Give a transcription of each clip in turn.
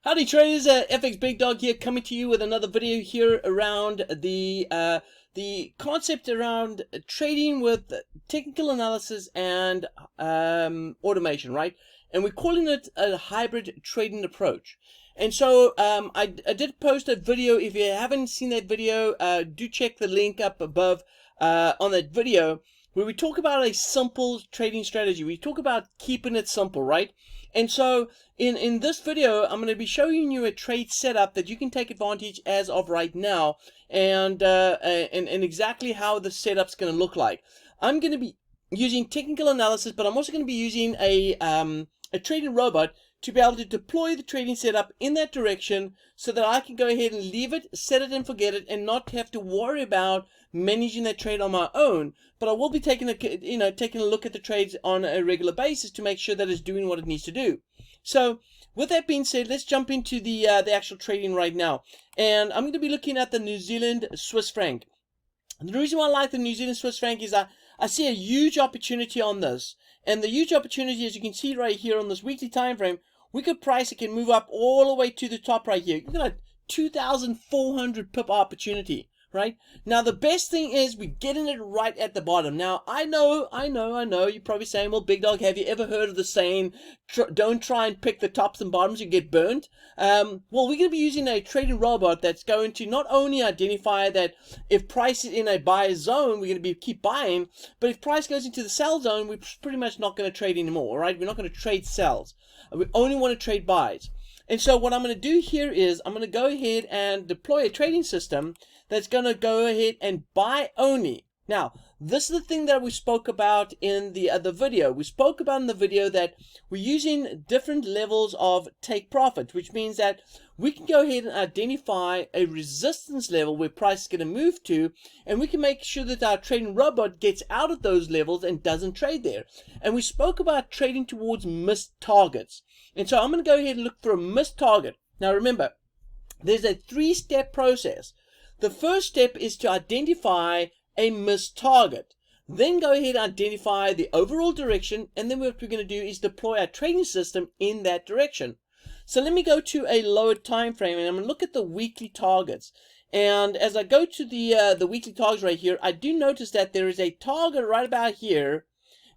Howdy traders, FX Big Dog here, coming to you with another video here around the concept around trading with technical analysis and automation, right? And we're calling it a hybrid trading approach. And so I did post a video. If you haven't seen that video, do check the link up above on that video, where we talk about a simple trading strategy. We talk about keeping it simple, right? And so in this video, I'm going to be showing you a trade setup that you can take advantage as of right now, and exactly how the setup's going to look like. I'm going to be using technical analysis, but I'm also going to be using a trading robot to be able to deploy the trading setup in that direction, so that I can go ahead and leave it, set it and forget it, and not have to worry about managing that trade on my own. But I will be taking a look at the trades on a regular basis to make sure that it's doing what it needs to do. So with that being said, let's jump into the actual trading right now. And I'm going to be looking at the New Zealand Swiss franc. And the reason why I like the New Zealand Swiss franc is I see a huge opportunity on this. And the huge opportunity, as you can see right here on this weekly time frame, we could price it can move up all the way to the top right here. You've got a 2,400 pip opportunity, right? Now the best thing is we're getting it right at the bottom. Now I know, you're probably saying, well, Big Dog, have you ever heard of the saying, don't try and pick the tops and bottoms, you get burnt? Well, we're going to be using a trading robot that's going to not only identify that if price is in a buy zone, we're going to keep buying, but if price goes into the sell zone, we're pretty much not going to trade anymore, right? We're not going to trade sells. We only want to trade buys. And so what I'm going to do here is I'm going to go ahead and deploy a trading system that's going to go ahead and buy only. Now, this is the thing that we spoke about in the other video. We spoke about in the video that we're using different levels of take profit, which means that we can go ahead and identify a resistance level where price is going to move to, and we can make sure that our trading robot gets out of those levels and doesn't trade there. And we spoke about trading towards missed targets. And so I'm going to go ahead and look for a missed target. Now remember, there's a three-step process. The first step is to identify a missed target. Then go ahead and identify the overall direction, and then what we're going to do is deploy our trading system in that direction. So let me go to a lower time frame, and I'm going to look at the weekly targets. And as I go to the weekly targets right here, I do notice that there is a target right about here,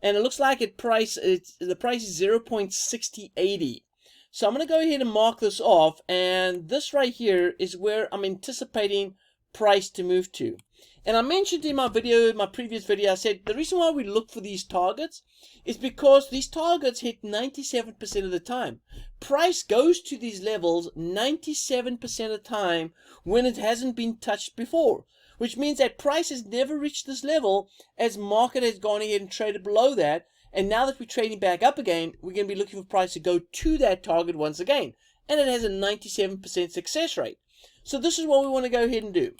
and it looks like the price is 0.6080. So I'm going to go ahead and mark this off, and this right here is where I'm anticipating price to move to. And I mentioned in my previous video, I said the reason why we look for these targets is because these targets hit 97% of the time. Price goes to these levels 97% of the time when it hasn't been touched before, which means that price has never reached this level as market has gone ahead and traded below that. And now that we're trading back up again, we're going to be looking for price to go to that target once again. And it has a 97% success rate. So this is what we want to go ahead and do.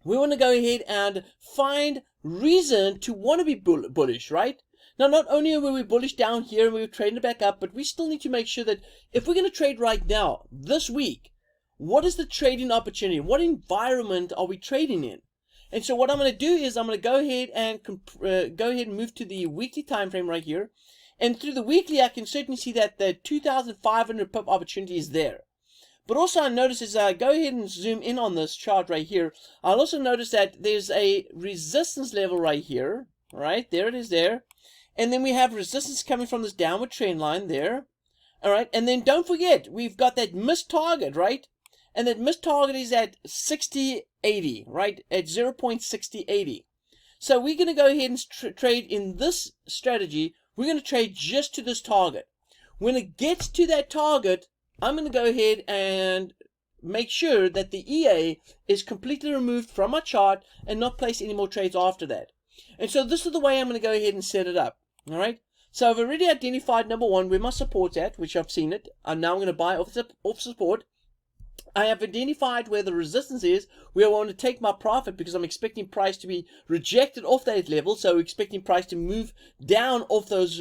We want to go ahead and find reason to want to be bullish, right? Now, not only are we bullish down here and we're trading it back up, but we still need to make sure that if we're going to trade right now, this week, what is the trading opportunity? What environment are we trading in? And so what I'm going to do is I'm going to go ahead and move to the weekly time frame right here. And through the weekly, I can certainly see that the 2,500 pip opportunity is there. But also I notice as I go ahead and zoom in on this chart right here, I'll also notice that there's a resistance level right here. All right, there it is there. And then we have resistance coming from this downward trend line there. All right, and then don't forget, we've got that missed target, right? And that missed target is at 6080, right? At 0.6080. So we're going to go ahead and trade in this strategy. We're going to trade just to this target. When it gets to that target, I'm going to go ahead and make sure that the EA is completely removed from my chart and not place any more trades after that. And so this is the way I'm going to go ahead and set it up. All right. So I've already identified number one where my support's at, which I've seen it. And now I'm going to buy off support. I have identified where the resistance is, where I want to take my profit because I'm expecting price to be rejected off that level. So we're expecting price to move down off those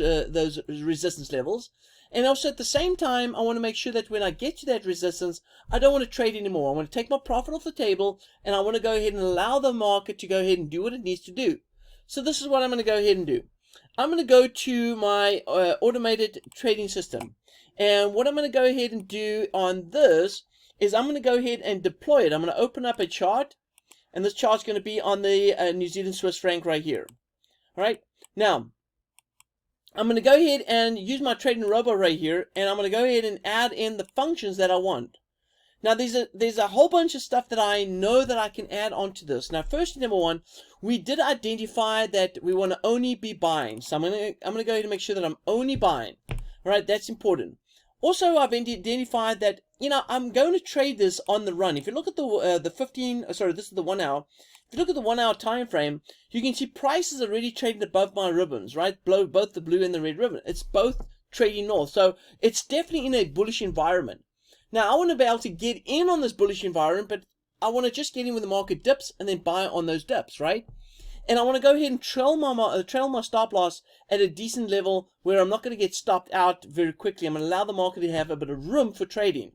resistance levels. And also at the same time, I want to make sure that when I get to that resistance, I don't want to trade anymore. I want to take my profit off the table, and I want to go ahead and allow the market to go ahead and do what it needs to do. So this is what I'm going to go ahead and do. I'm going to go to my automated trading system. And what I'm going to go ahead and do on this is I'm going to go ahead and deploy it. I'm going to open up a chart, and this chart's going to be on the New Zealand Swiss franc right here. All right. Now, I'm going to go ahead and use my trading robot right here, and I'm going to go ahead and add in the functions that I want. Now, there's a whole bunch of stuff that I know that I can add onto this. Now, first, number one, we did identify that we want to only be buying. So I'm going to go ahead and make sure that I'm only buying. All right, that's important. Also, I've identified that, I'm going to trade this on the run. If you look at this is the 1 hour. If you look at the 1 hour time frame, you can see prices are already trading above my ribbons, right? Both the blue and the red ribbon. It's both trading north. So it's definitely in a bullish environment. Now, I want to be able to get in on this bullish environment, but I want to just get in when the market dips and then buy on those dips, right? And I want to go ahead and trail my stop loss at a decent level where I'm not going to get stopped out very quickly. I'm going to allow the market to have a bit of room for trading.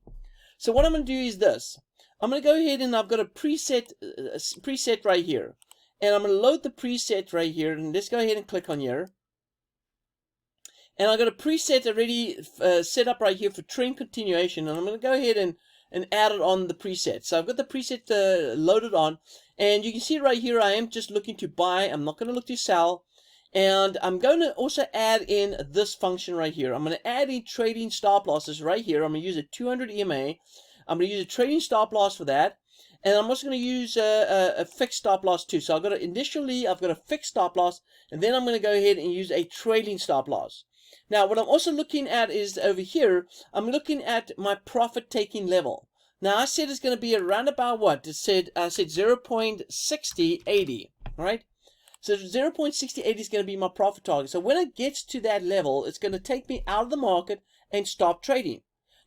So what I'm going to do is this. I'm going to go ahead and I've got a preset right here. And I'm going to load the preset right here. And let's go ahead and click on here. And I've got a preset already set up right here for trend continuation. And I'm going to go ahead and add it on the preset. So I've got the preset loaded on. And you can see right here, I am just looking to buy. I'm not going to look to sell. And I'm going to also add in this function right here. I'm going to add in trading stop losses right here. I'm going to use a 200 EMA. I'm going to use a trading stop loss for that. And I'm also going to use a fixed stop loss too. So initially, I've got a fixed stop loss. And then I'm going to go ahead and use a trailing stop loss. Now, what I'm also looking at is over here, I'm looking at my profit taking level. Now, I said it's going to be around about what? I said 0.6080, all right? So 0.6080 is going to be my profit target. So when it gets to that level, it's going to take me out of the market and stop trading.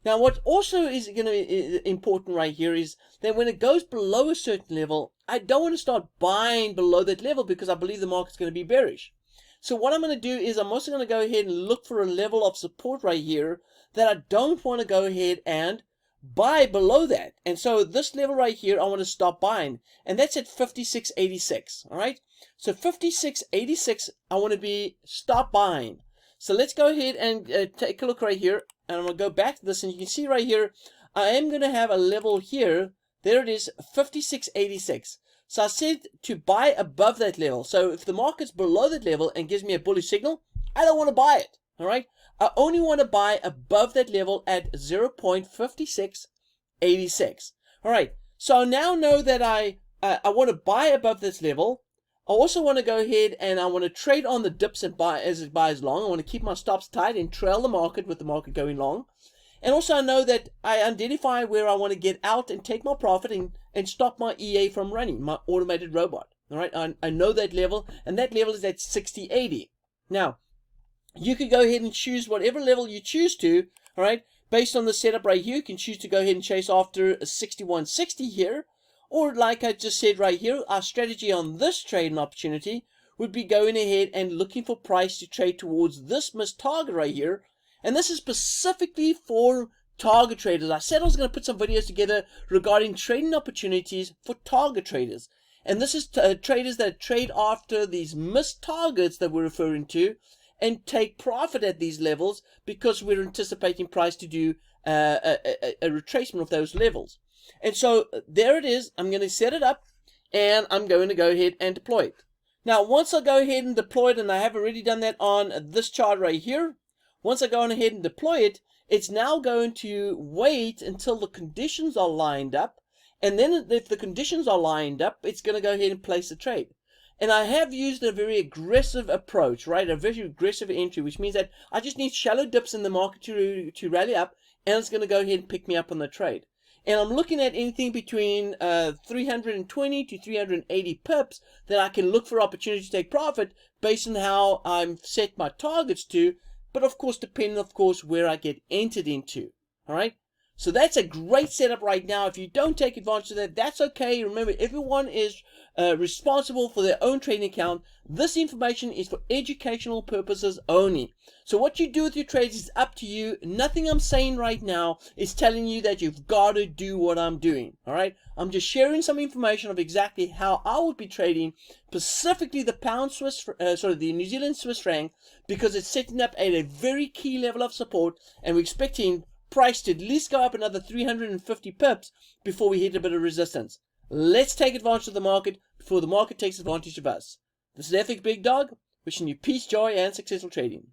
Now, what also is going to be important right here is that when it goes below a certain level, I don't want to start buying below that level because I believe the market's going to be bearish. So what I'm going to do is I'm also going to go ahead and look for a level of support right here that I don't want to go ahead and buy below that. And so this level right here, I want to stop buying. And that's at 56.86. All right. So 56.86, I want to stop buying. So let's go ahead and take a look right here. And I'm going to go back to this. And you can see right here, I am going to have a level here. There it is, 56.86. So I said to buy above that level. So if the market's below that level and gives me a bullish signal, I don't want to buy it. All right. I only want to buy above that level at 0.5686. All right. So I now know that I want to buy above this level. I also want to go ahead and I want to trade on the dips and buy as it buys long. I want to keep my stops tight and trail the market with the market going long. And also I know that I identify where I want to get out and take my profit and stop my EA from running, my automated robot. All right, I know that level, and that level is at 60.80. Now, you could go ahead and choose whatever level you choose to, all right, based on the setup right here. You can choose to go ahead and chase after a 61.60 here, or like I just said right here, our strategy on this trading opportunity would be going ahead and looking for price to trade towards this missed target right here. And this is specifically for target traders. I said I was going to put some videos together regarding trading opportunities for target traders. And this is traders that trade after these missed targets that we're referring to and take profit at these levels because we're anticipating price to do a retracement of those levels. And so there it is. I'm going to set it up and I'm going to go ahead and deploy it. Now, once I go ahead and deploy it, and I have already done that on this chart right here, once I go on ahead and deploy it, it's now going to wait until the conditions are lined up. And then if the conditions are lined up, it's going to go ahead and place the trade. And I have used a very aggressive approach, right? A very aggressive entry, which means that I just need shallow dips in the market to rally up, and it's going to go ahead and pick me up on the trade. And I'm looking at anything between 320 to 380 pips that I can look for opportunity to take profit based on how I'm set my targets to. But of course, depending, of course, where I get entered into. All right. So that's a great setup right now. If you don't take advantage of that, that's okay. Remember, everyone is responsible for their own trading account. This information is for educational purposes only. So what you do with your trades is up to you. Nothing I'm saying right now is telling you that you've got to do what I'm doing. All right, I'm just sharing some information of exactly how I would be trading, specifically the the New Zealand Swiss franc, because it's setting up at a very key level of support, and we're expecting price to at least go up another 350 pips before we hit a bit of resistance. Let's take advantage of the market before the market takes advantage of us. This is FX Big Dog, wishing you peace, joy, and successful trading.